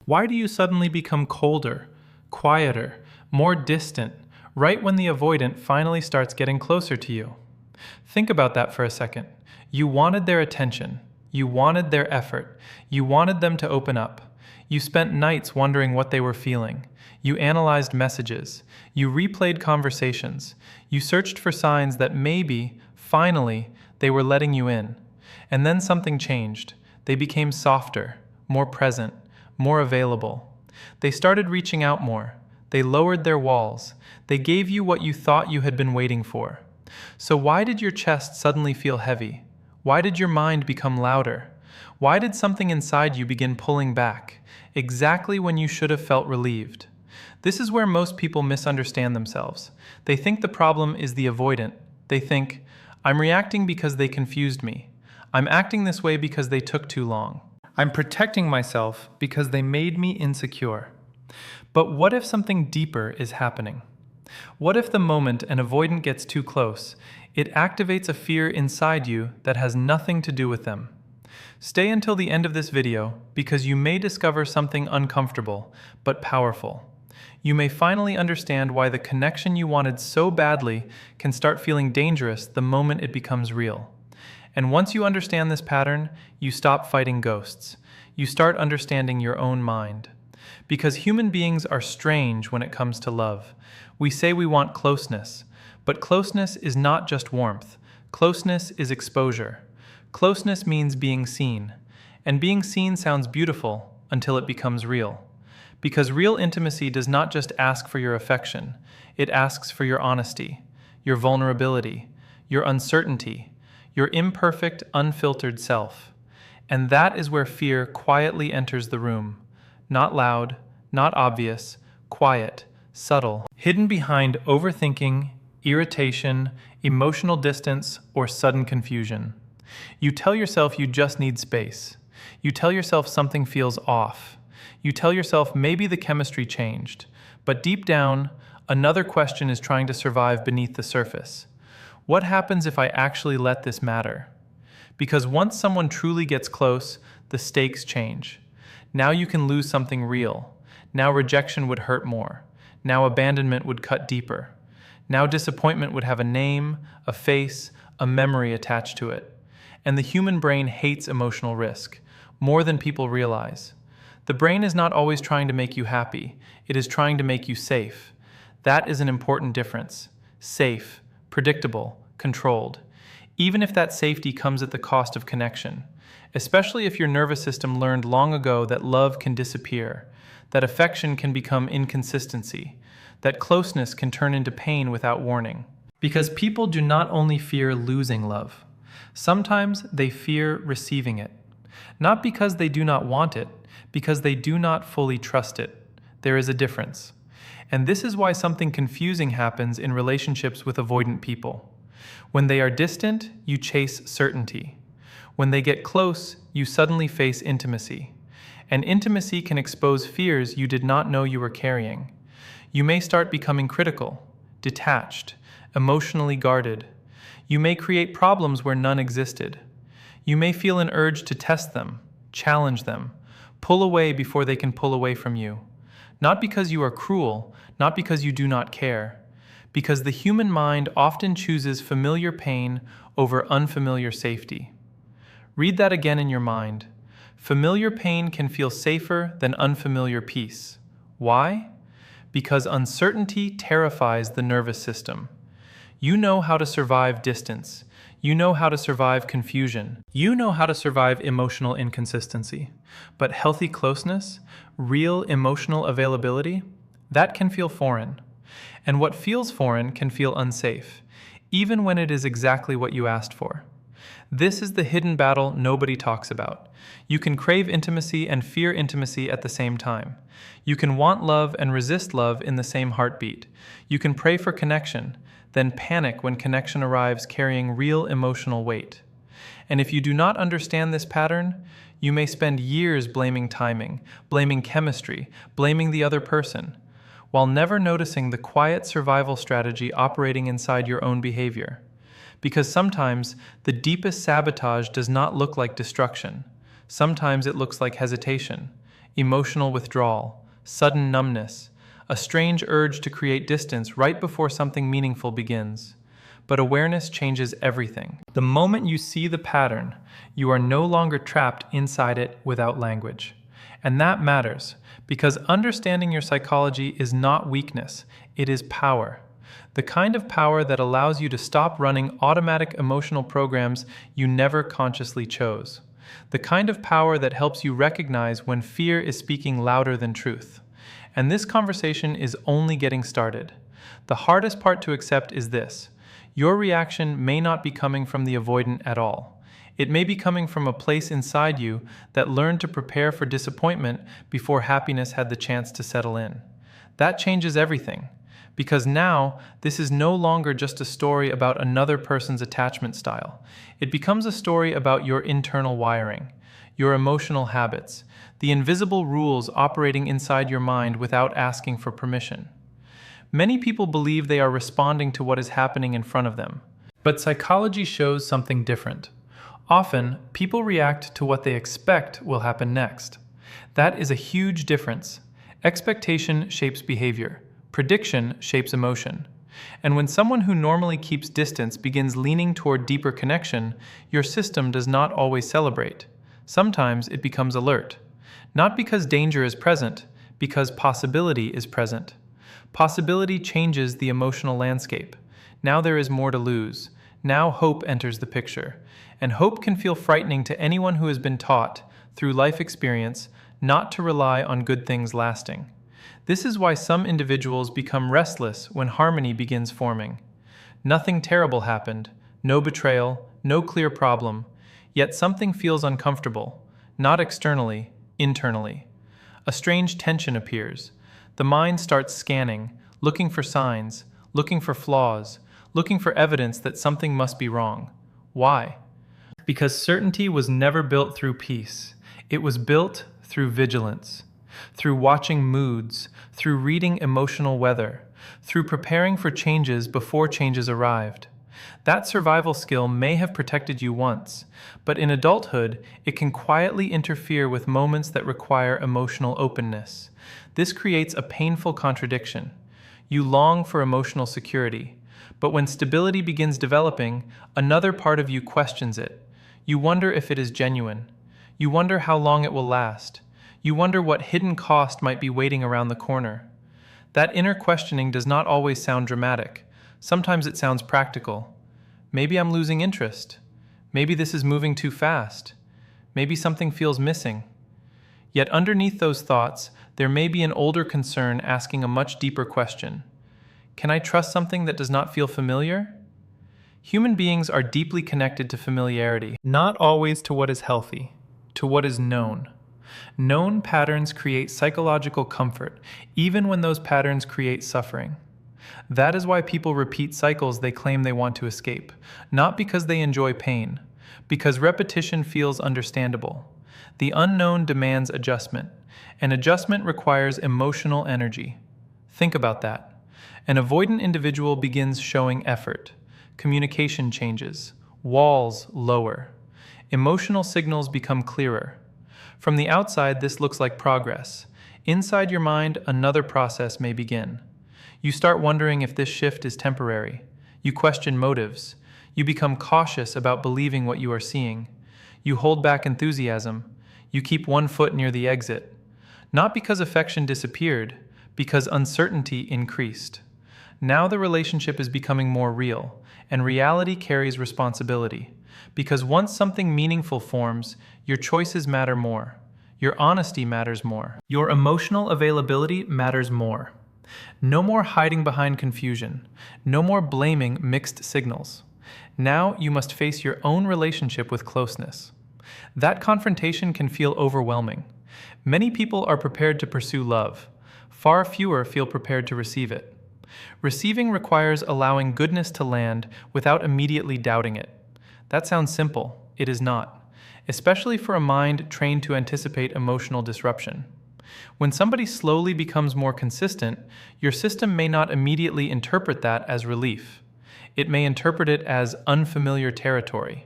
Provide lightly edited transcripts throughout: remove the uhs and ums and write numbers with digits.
Why do you suddenly become colder, quieter, more distant, right when the avoidant finally starts getting closer to you? Think about that for a second. You wanted their attention. You wanted their effort. You wanted them to open up. You spent nights wondering what they were feeling. You analyzed messages. You replayed conversations. You searched for signs that maybe, finally, they were letting you in. And then something changed. They became softer, more present, more available. They started reaching out more. They lowered their walls. They gave you what you thought you had been waiting for. So why did your chest suddenly feel heavy? Why did your mind become louder? Why did something inside you begin pulling back, exactly when you should have felt relieved? This is where most people misunderstand themselves. They think the problem is the avoidant. They think, I'm reacting because they confused me. I'm acting this way because they took too long. I'm protecting myself because they made me insecure. But what if something deeper is happening? What if the moment an avoidant gets too close, it activates a fear inside you that has nothing to do with them? Stay until the end of this video because you may discover something uncomfortable but powerful. You may finally understand why the connection you wanted so badly can start feeling dangerous the moment it becomes real. And once you understand this pattern, you stop fighting ghosts. You start understanding your own mind. Because human beings are strange when it comes to love. We say we want closeness, but closeness is not just warmth. Closeness is exposure. Closeness means being seen. And being seen sounds beautiful until it becomes real. Because real intimacy does not just ask for your affection, it asks for your honesty, your vulnerability, your uncertainty, your imperfect, unfiltered self. And that is where fear quietly enters the room. Not loud, not obvious, quiet, subtle, hidden behind overthinking, irritation, emotional distance, or sudden confusion. You tell yourself you just need space. You tell yourself something feels off. You tell yourself maybe the chemistry changed. But deep down, another question is trying to survive beneath the surface. What happens if I actually let this matter? Because once someone truly gets close, the stakes change. Now you can lose something real. Now rejection would hurt more. Now abandonment would cut deeper. Now disappointment would have a name, a face, a memory attached to it. And the human brain hates emotional risk, more than people realize. The brain is not always trying to make you happy. It is trying to make you safe. That is an important difference. Safe, predictable, controlled. Even if that safety comes at the cost of connection. Especially if your nervous system learned long ago that love can disappear, that affection can become inconsistency, that closeness can turn into pain without warning. Because people do not only fear losing love, sometimes they fear receiving it. Not because they do not want it, because they do not fully trust it. There is a difference. And this is why something confusing happens in relationships with avoidant people. When they are distant, you chase certainty. When they get close, you suddenly face intimacy. And intimacy can expose fears you did not know you were carrying. You may start becoming critical, detached, emotionally guarded. You may create problems where none existed. You may feel an urge to test them, challenge them, pull away before they can pull away from you. Not because you are cruel, not because you do not care, because the human mind often chooses familiar pain over unfamiliar safety. Read that again in your mind. Familiar pain can feel safer than unfamiliar peace. Why? Because uncertainty terrifies the nervous system. You know how to survive distance. You know how to survive confusion. You know how to survive emotional inconsistency. But healthy closeness, real emotional availability, that can feel foreign. And what feels foreign can feel unsafe, even when it is exactly what you asked for. This is the hidden battle nobody talks about. You can crave intimacy and fear intimacy at the same time. You can want love and resist love in the same heartbeat. You can pray for connection, then panic when connection arrives carrying real emotional weight. And if you do not understand this pattern, you may spend years blaming timing, blaming chemistry, blaming the other person, while never noticing the quiet survival strategy operating inside your own behavior. Because sometimes the deepest sabotage does not look like destruction. Sometimes it looks like hesitation, emotional withdrawal, sudden numbness, a strange urge to create distance right before something meaningful begins. But awareness changes everything. The moment you see the pattern, you are no longer trapped inside it without language. And that matters, because understanding your psychology is not weakness, it is power. The kind of power that allows you to stop running automatic emotional programs you never consciously chose. The kind of power that helps you recognize when fear is speaking louder than truth. And this conversation is only getting started. The hardest part to accept is this: your reaction may not be coming from the avoidant at all. It may be coming from a place inside you that learned to prepare for disappointment before happiness had the chance to settle in. That changes everything, because now this is no longer just a story about another person's attachment style. It becomes a story about your internal wiring, your emotional habits, the invisible rules operating inside your mind without asking for permission. Many people believe they are responding to what is happening in front of them. But psychology shows something different. Often, people react to what they expect will happen next. That is a huge difference. Expectation shapes behavior. Prediction shapes emotion. And when someone who normally keeps distance begins leaning toward deeper connection, your system does not always celebrate. Sometimes it becomes alert. Not because danger is present, because possibility is present. Possibility changes the emotional landscape. Now there is more to lose. Now hope enters the picture. And hope can feel frightening to anyone who has been taught, through life experience, not to rely on good things lasting. This is why some individuals become restless when harmony begins forming. Nothing terrible happened, no betrayal, no clear problem, yet something feels uncomfortable, not externally, internally. A strange tension appears. The mind starts scanning, looking for signs, looking for flaws, looking for evidence that something must be wrong. Why? Because certainty was never built through peace. It was built through vigilance, through watching moods, through reading emotional weather, through preparing for changes before changes arrived. That survival skill may have protected you once, but in adulthood, it can quietly interfere with moments that require emotional openness. This creates a painful contradiction. You long for emotional security, but when stability begins developing, another part of you questions it. You wonder if it is genuine. You wonder how long it will last. You wonder what hidden cost might be waiting around the corner. That inner questioning does not always sound dramatic. Sometimes it sounds practical. Maybe I'm losing interest. Maybe this is moving too fast. Maybe something feels missing. Yet underneath those thoughts, there may be an older concern asking a much deeper question. Can I trust something that does not feel familiar? Human beings are deeply connected to familiarity, not always to what is healthy, to what is known. Known patterns create psychological comfort, even when those patterns create suffering. That is why people repeat cycles they claim they want to escape, not because they enjoy pain, because repetition feels understandable. The unknown demands adjustment, and adjustment requires emotional energy. Think about that. An avoidant individual begins showing effort. Communication changes. Walls lower. Emotional signals become clearer. From the outside, this looks like progress. Inside your mind, another process may begin. You start wondering if this shift is temporary. You question motives. You become cautious about believing what you are seeing. You hold back enthusiasm. You keep one foot near the exit. Not because affection disappeared, because uncertainty increased. Now the relationship is becoming more real, and reality carries responsibility. Because once something meaningful forms, your choices matter more. Your honesty matters more. Your emotional availability matters more. No more hiding behind confusion. No more blaming mixed signals. Now you must face your own relationship with closeness. That confrontation can feel overwhelming. Many people are prepared to pursue love. Far fewer feel prepared to receive it. Receiving requires allowing goodness to land without immediately doubting it. That sounds simple. It is not, especially for a mind trained to anticipate emotional disruption. When somebody slowly becomes more consistent, your system may not immediately interpret that as relief. It may interpret it as unfamiliar territory,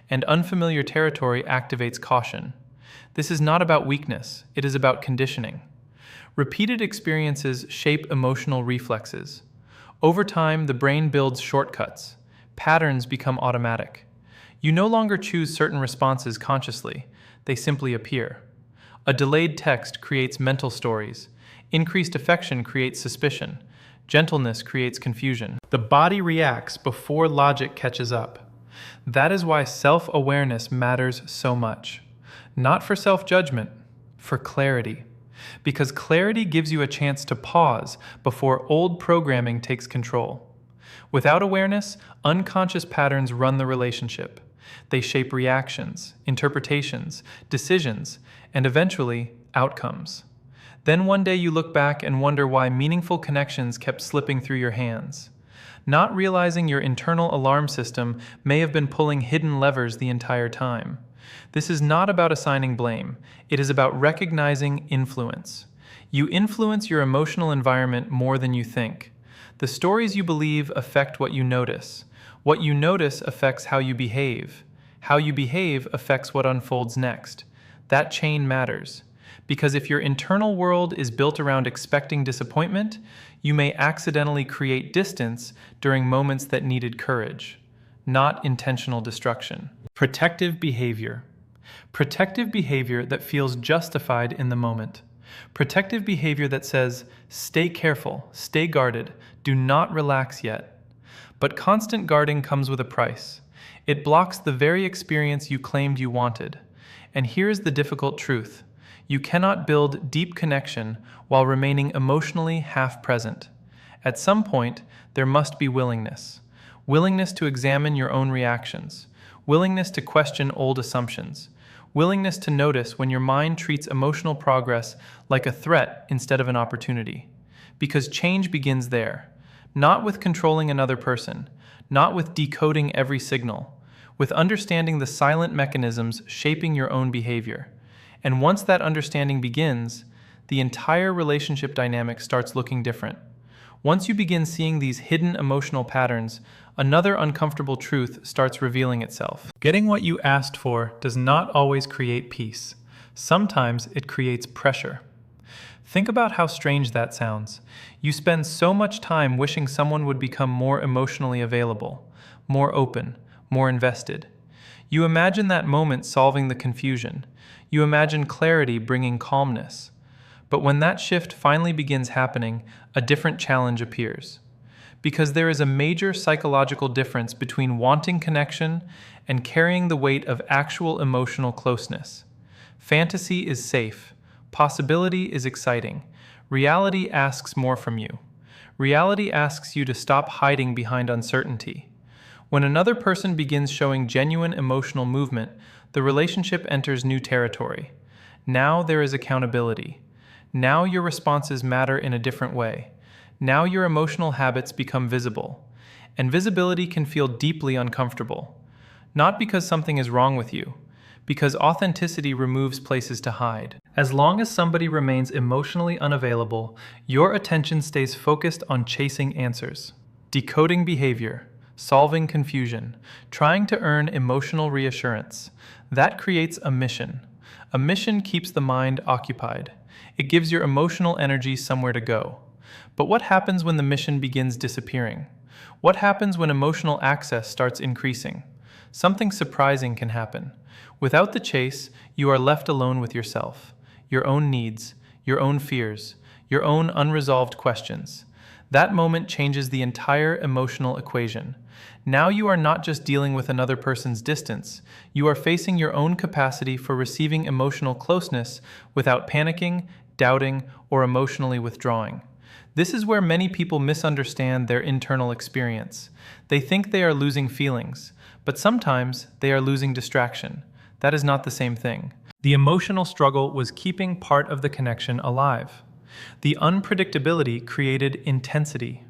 and unfamiliar territory activates caution. This is not about weakness, it is about conditioning. Repeated experiences shape emotional reflexes. Over time, the brain builds shortcuts. Patterns become automatic. You no longer choose certain responses consciously, they simply appear. A delayed text creates mental stories. Increased affection creates suspicion. Gentleness creates confusion. The body reacts before logic catches up. That is why self-awareness matters so much. Not for self-judgment, for clarity. Because clarity gives you a chance to pause before old programming takes control. Without awareness, unconscious patterns run the relationship. They shape reactions, interpretations, decisions, and eventually, outcomes. Then one day you look back and wonder why meaningful connections kept slipping through your hands. Not realizing your internal alarm system may have been pulling hidden levers the entire time. This is not about assigning blame. It is about recognizing influence. You influence your emotional environment more than you think. The stories you believe affect what you notice. What you notice affects how you behave. How you behave affects what unfolds next. That chain matters. Because if your internal world is built around expecting disappointment, you may accidentally create distance during moments that needed courage, not intentional destruction. Protective behavior. Protective behavior that feels justified in the moment. Protective behavior that says, stay careful, stay guarded, do not relax yet. But constant guarding comes with a price. It blocks the very experience you claimed you wanted. And here's the difficult truth. You cannot build deep connection while remaining emotionally half-present. At some point, there must be willingness. Willingness to examine your own reactions. Willingness to question old assumptions. Willingness to notice when your mind treats emotional progress like a threat instead of an opportunity. Because change begins there. Not with controlling another person. Not with decoding every signal. With understanding the silent mechanisms shaping your own behavior. And once that understanding begins, the entire relationship dynamic starts looking different. Once you begin seeing these hidden emotional patterns, another uncomfortable truth starts revealing itself. Getting what you asked for does not always create peace. Sometimes it creates pressure. Think about how strange that sounds. You spend so much time wishing someone would become more emotionally available, more open, more invested. You imagine that moment solving the confusion. You imagine clarity bringing calmness. But when that shift finally begins happening, a different challenge appears. Because there is a major psychological difference between wanting connection and carrying the weight of actual emotional closeness. Fantasy is safe. Possibility is exciting. Reality asks more from you. Reality asks you to stop hiding behind uncertainty. When another person begins showing genuine emotional movement, the relationship enters new territory. Now there is accountability. Now your responses matter in a different way. Now your emotional habits become visible. And visibility can feel deeply uncomfortable. Not because something is wrong with you, because authenticity removes places to hide. As long as somebody remains emotionally unavailable, your attention stays focused on chasing answers, decoding behavior, solving confusion, trying to earn emotional reassurance. That creates a mission. A mission keeps the mind occupied. It gives your emotional energy somewhere to go. But what happens when the mission begins disappearing? What happens when emotional access starts increasing? Something surprising can happen. Without the chase, you are left alone with yourself, your own needs, your own fears, your own unresolved questions. That moment changes the entire emotional equation. Now you are not just dealing with another person's distance, you are facing your own capacity for receiving emotional closeness without panicking, doubting, or emotionally withdrawing. This is where many people misunderstand their internal experience. They think they are losing feelings, but sometimes they are losing distraction. That is not the same thing. The emotional struggle was keeping part of the connection alive. The unpredictability created intensity.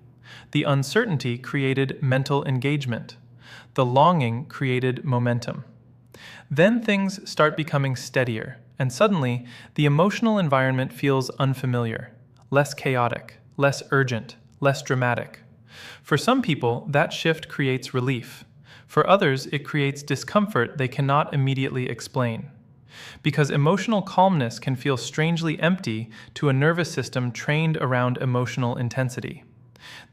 The uncertainty created mental engagement. The longing created momentum. Then things start becoming steadier, and suddenly the emotional environment feels unfamiliar, less chaotic, less urgent, less dramatic. For some people, that shift creates relief. For others, it creates discomfort they cannot immediately explain. Because emotional calmness can feel strangely empty to a nervous system trained around emotional intensity.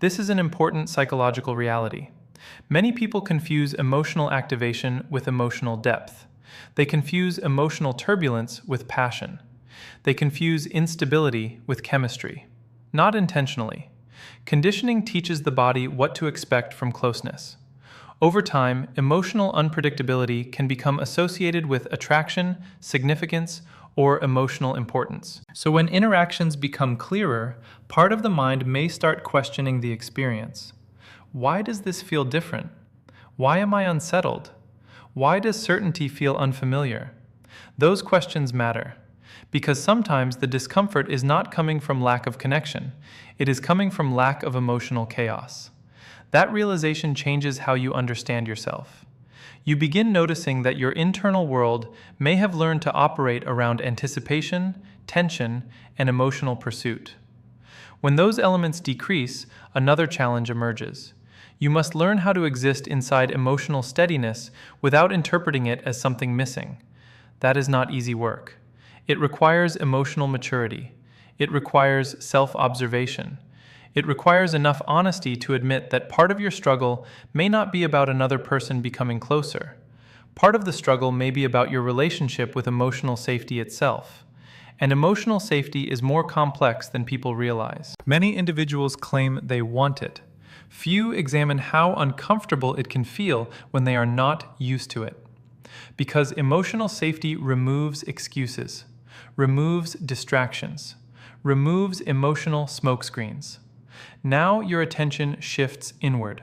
This is an important psychological reality. Many people confuse emotional activation with emotional depth. They confuse emotional turbulence with passion. They confuse instability with chemistry. Not intentionally. Conditioning teaches the body what to expect from closeness. Over time, emotional unpredictability can become associated with attraction, significance, or emotional importance. So when interactions become clearer, part of the mind may start questioning the experience. Why does this feel different? Why am I unsettled? Why does certainty feel unfamiliar? Those questions matter, because sometimes the discomfort is not coming from lack of connection, it is coming from lack of emotional chaos. That realization changes how you understand yourself. You begin noticing that your internal world may have learned to operate around anticipation, tension, and emotional pursuit. When those elements decrease, another challenge emerges. You must learn how to exist inside emotional steadiness without interpreting it as something missing. That is not easy work. It requires emotional maturity. It requires self-observation. It requires enough honesty to admit that part of your struggle may not be about another person becoming closer. Part of the struggle may be about your relationship with emotional safety itself. And emotional safety is more complex than people realize. Many individuals claim they want it. Few examine how uncomfortable it can feel when they are not used to it. Because emotional safety removes excuses, removes distractions, removes emotional smokescreens. Now your attention shifts inward.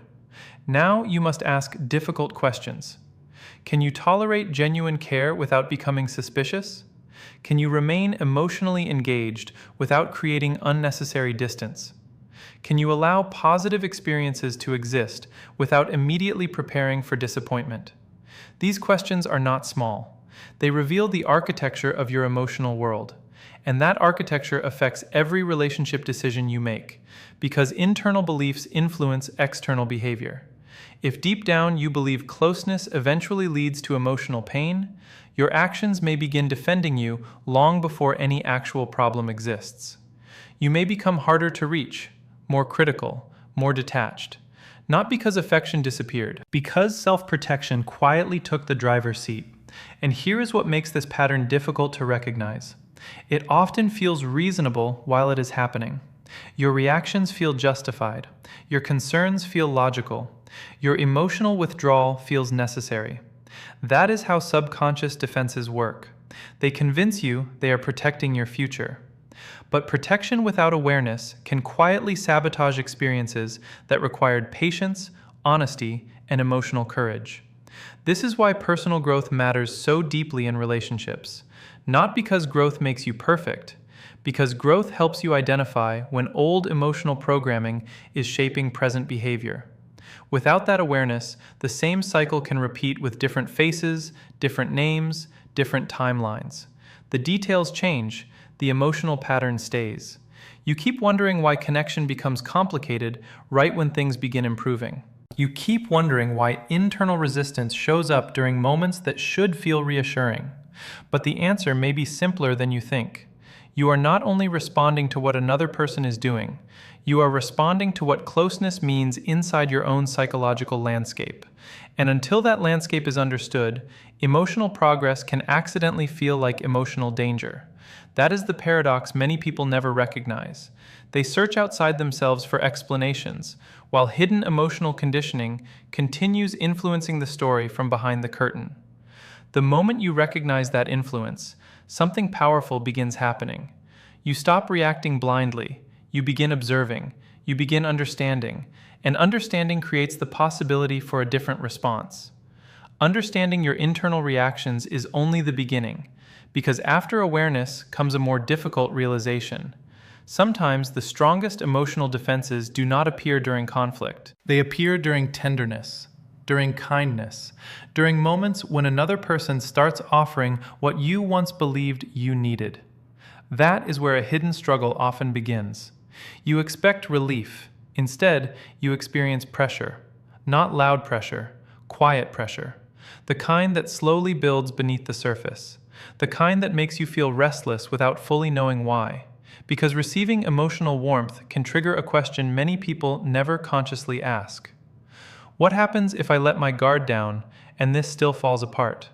Now you must ask difficult questions. Can you tolerate genuine care without becoming suspicious? Can you remain emotionally engaged without creating unnecessary distance? Can you allow positive experiences to exist without immediately preparing for disappointment? These questions are not small. They reveal the architecture of your emotional world. And that architecture affects every relationship decision you make, because internal beliefs influence external behavior. If deep down you believe closeness eventually leads to emotional pain, your actions may begin defending you long before any actual problem exists. You may become harder to reach, more critical, more detached. Not because affection disappeared, because self-protection quietly took the driver's seat. And here is what makes this pattern difficult to recognize. It often feels reasonable while it is happening. Your reactions feel justified. Your concerns feel logical. Your emotional withdrawal feels necessary. That is how subconscious defenses work. They convince you they are protecting your future. But protection without awareness can quietly sabotage experiences that required patience, honesty, and emotional courage. This is why personal growth matters so deeply in relationships. Not because growth makes you perfect, because growth helps you identify when old emotional programming is shaping present behavior. Without that awareness, the same cycle can repeat with different faces, different names, different timelines. The details change, the emotional pattern stays. You keep wondering why connection becomes complicated right when things begin improving. You keep wondering why internal resistance shows up during moments that should feel reassuring. But the answer may be simpler than you think. You are not only responding to what another person is doing, you are responding to what closeness means inside your own psychological landscape. And until that landscape is understood, emotional progress can accidentally feel like emotional danger. That is the paradox many people never recognize. They search outside themselves for explanations, while hidden emotional conditioning continues influencing the story from behind the curtain. The moment you recognize that influence, something powerful begins happening. You stop reacting blindly, you begin observing, you begin understanding, and understanding creates the possibility for a different response. Understanding your internal reactions is only the beginning, because after awareness comes a more difficult realization. Sometimes the strongest emotional defenses do not appear during conflict. They appear during tenderness, during kindness, during moments when another person starts offering what you once believed you needed. That is where a hidden struggle often begins. You expect relief. Instead, you experience pressure. Not loud pressure, quiet pressure. The kind that slowly builds beneath the surface. the kind that makes you feel restless without fully knowing why. Because receiving emotional warmth can trigger a question many people never consciously ask. What happens if I let my guard down and this still falls apart?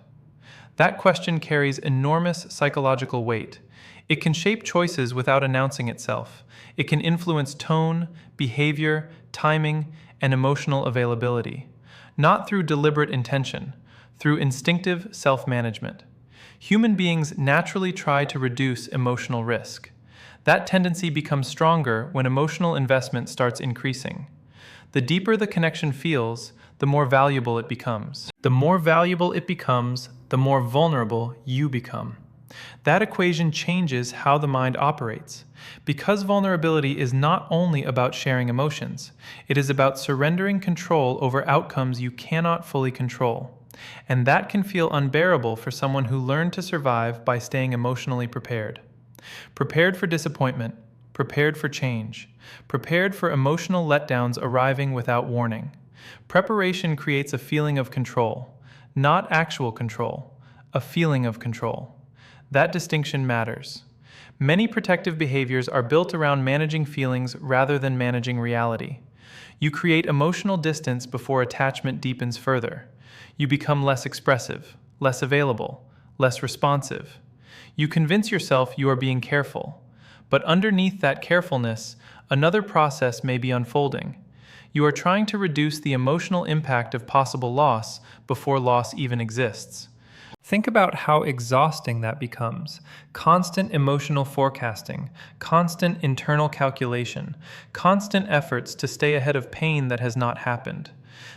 That question carries enormous psychological weight. It can shape choices without announcing itself. It can influence tone, behavior, timing, and emotional availability. Not through deliberate intention, through instinctive self-management. Human beings naturally try to reduce emotional risk. That tendency becomes stronger when emotional investment starts increasing. The deeper the connection feels, the more valuable it becomes. The more valuable it becomes, the more vulnerable you become. That equation changes how the mind operates. Because vulnerability is not only about sharing emotions, it is about surrendering control over outcomes you cannot fully control. And that can feel unbearable for someone who learned to survive by staying emotionally prepared. Prepared for disappointment, prepared for change, prepared for emotional letdowns arriving without warning. Preparation creates a feeling of control, not actual control, a feeling of control. That distinction matters. Many protective behaviors are built around managing feelings rather than managing reality. You create emotional distance before attachment deepens further. You become less expressive, less available, less responsive. You convince yourself you are being careful. But underneath that carefulness, another process may be unfolding. You are trying to reduce the emotional impact of possible loss before loss even exists. Think about how exhausting that becomes. Constant emotional forecasting, constant internal calculation, constant efforts to stay ahead of pain that has not happened.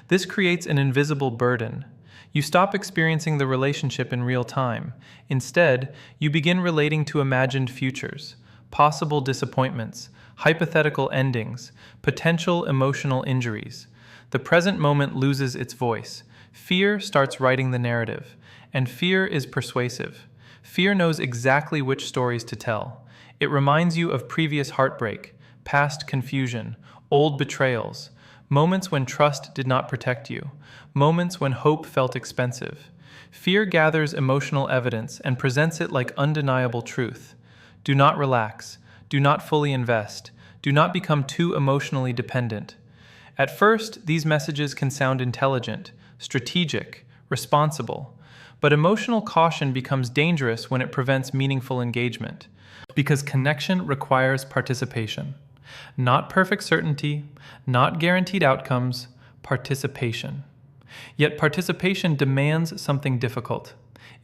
This creates an invisible burden. You stop experiencing the relationship in real time. Instead, you begin relating to imagined futures, possible disappointments, hypothetical endings, potential emotional injuries. The present moment loses its voice. Fear starts writing the narrative. And fear is persuasive. Fear knows exactly which stories to tell. It reminds you of previous heartbreak, past confusion, old betrayals, moments when trust did not protect you, moments when hope felt expensive. Fear gathers emotional evidence and presents it like undeniable truth. Do not relax. Do not fully invest. Do not become too emotionally dependent. At first, these messages can sound intelligent, strategic, responsible. But emotional caution becomes dangerous when it prevents meaningful engagement, because connection requires participation. Not perfect certainty, not guaranteed outcomes, participation. Yet participation demands something difficult: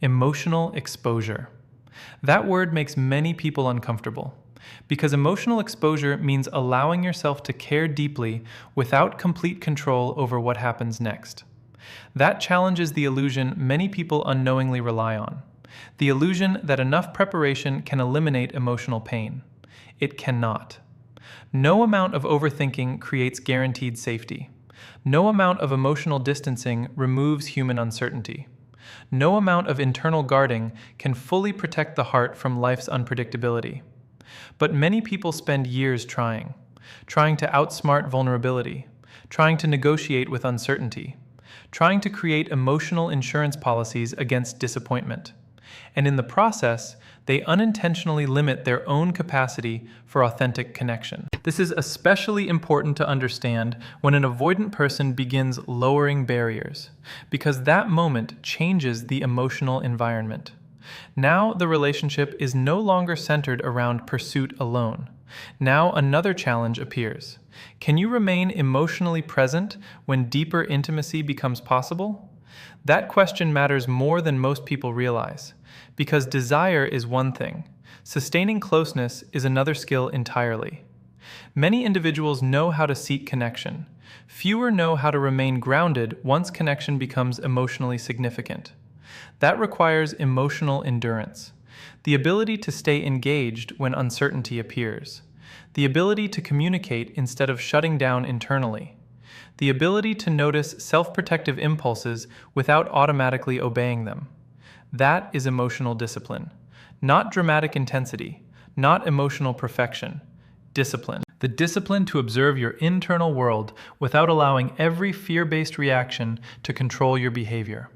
emotional exposure. That word makes many people uncomfortable, because emotional exposure means allowing yourself to care deeply without complete control over what happens next. That challenges the illusion many people unknowingly rely on. The illusion that enough preparation can eliminate emotional pain. It cannot. No amount of overthinking creates guaranteed safety. No amount of emotional distancing removes human uncertainty. No amount of internal guarding can fully protect the heart from life's unpredictability. But many people spend years trying to outsmart vulnerability, trying to negotiate with uncertainty, trying to create emotional insurance policies against disappointment. And in the process, they unintentionally limit their own capacity for authentic connection. This is especially important to understand when an avoidant person begins lowering barriers, because that moment changes the emotional environment. Now the relationship is no longer centered around pursuit alone. Now another challenge appears. Can you remain emotionally present when deeper intimacy becomes possible? That question matters more than most people realize, because desire is one thing. Sustaining closeness is another skill entirely. Many individuals know how to seek connection. Fewer know how to remain grounded once connection becomes emotionally significant. That requires emotional endurance, the ability to stay engaged when uncertainty appears, the ability to communicate instead of shutting down internally, the ability to notice self-protective impulses without automatically obeying them. That is emotional discipline. Not dramatic intensity, not emotional perfection. Discipline. The discipline to observe your internal world without allowing every fear-based reaction to control your behavior.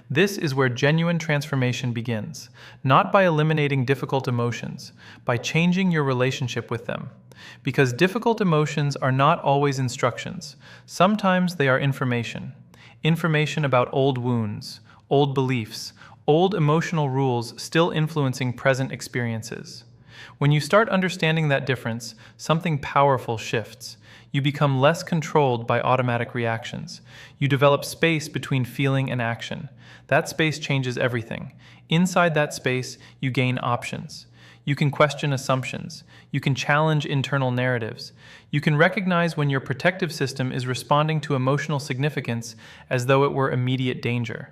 This is where genuine transformation begins, not by eliminating difficult emotions, by changing your relationship with them. Because difficult emotions are not always instructions. Sometimes they are information. Information about old wounds, old beliefs, old emotional rules still influencing present experiences. When you start understanding that difference, something powerful shifts. You become less controlled by automatic reactions. You develop space between feeling and action. That space changes everything. Inside that space, you gain options. You can question assumptions. You can challenge internal narratives. You can recognize when your protective system is responding to emotional significance as though it were immediate danger.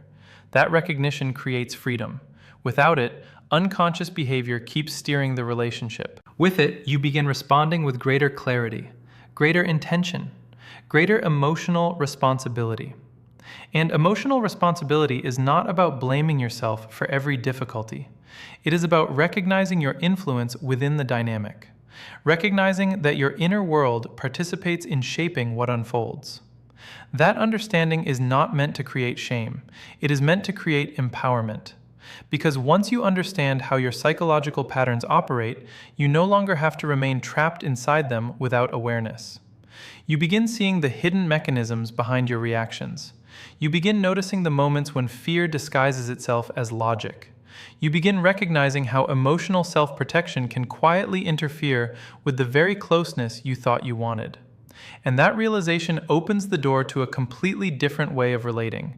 That recognition creates freedom. Without it, unconscious behavior keeps steering the relationship. With it, you begin responding with greater clarity, greater intention, greater emotional responsibility. And emotional responsibility is not about blaming yourself for every difficulty. It is about recognizing your influence within the dynamic, recognizing that your inner world participates in shaping what unfolds. That understanding is not meant to create shame. It is meant to create empowerment. Because once you understand how your psychological patterns operate, you no longer have to remain trapped inside them without awareness. You begin seeing the hidden mechanisms behind your reactions. You begin noticing the moments when fear disguises itself as logic. You begin recognizing how emotional self-protection can quietly interfere with the very closeness you thought you wanted. And that realization opens the door to a completely different way of relating.